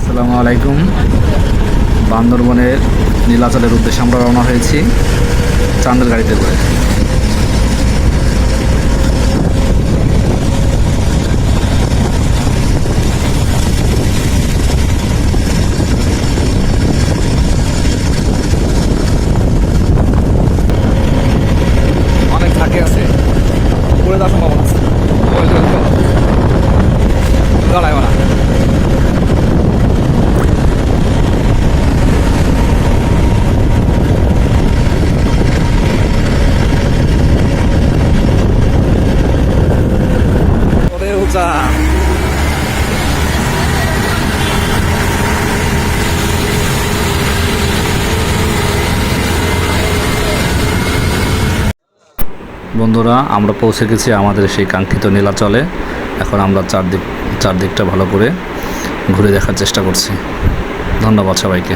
আসসালামু আলাইকুম। বান্দরবনের নীলাচলের উদ্দেশ্যে আমরা রওনা হয়েছি চাঁদের গাড়িতে করে। অনেক থাকে আছে, পড়ে যাওয়ার সম্ভাবনা আছে। দাঁড়ায় না। উঁচা বন্ধুরা, আমরা পৌঁছে গেছি আমাদের সেই কাঙ্ক্ষিত নীলাচলে। এখন আমরা চারদিকটা ভালো করে ঘুরে দেখার চেষ্টা করছি। ধন্যবাদ সবাইকে।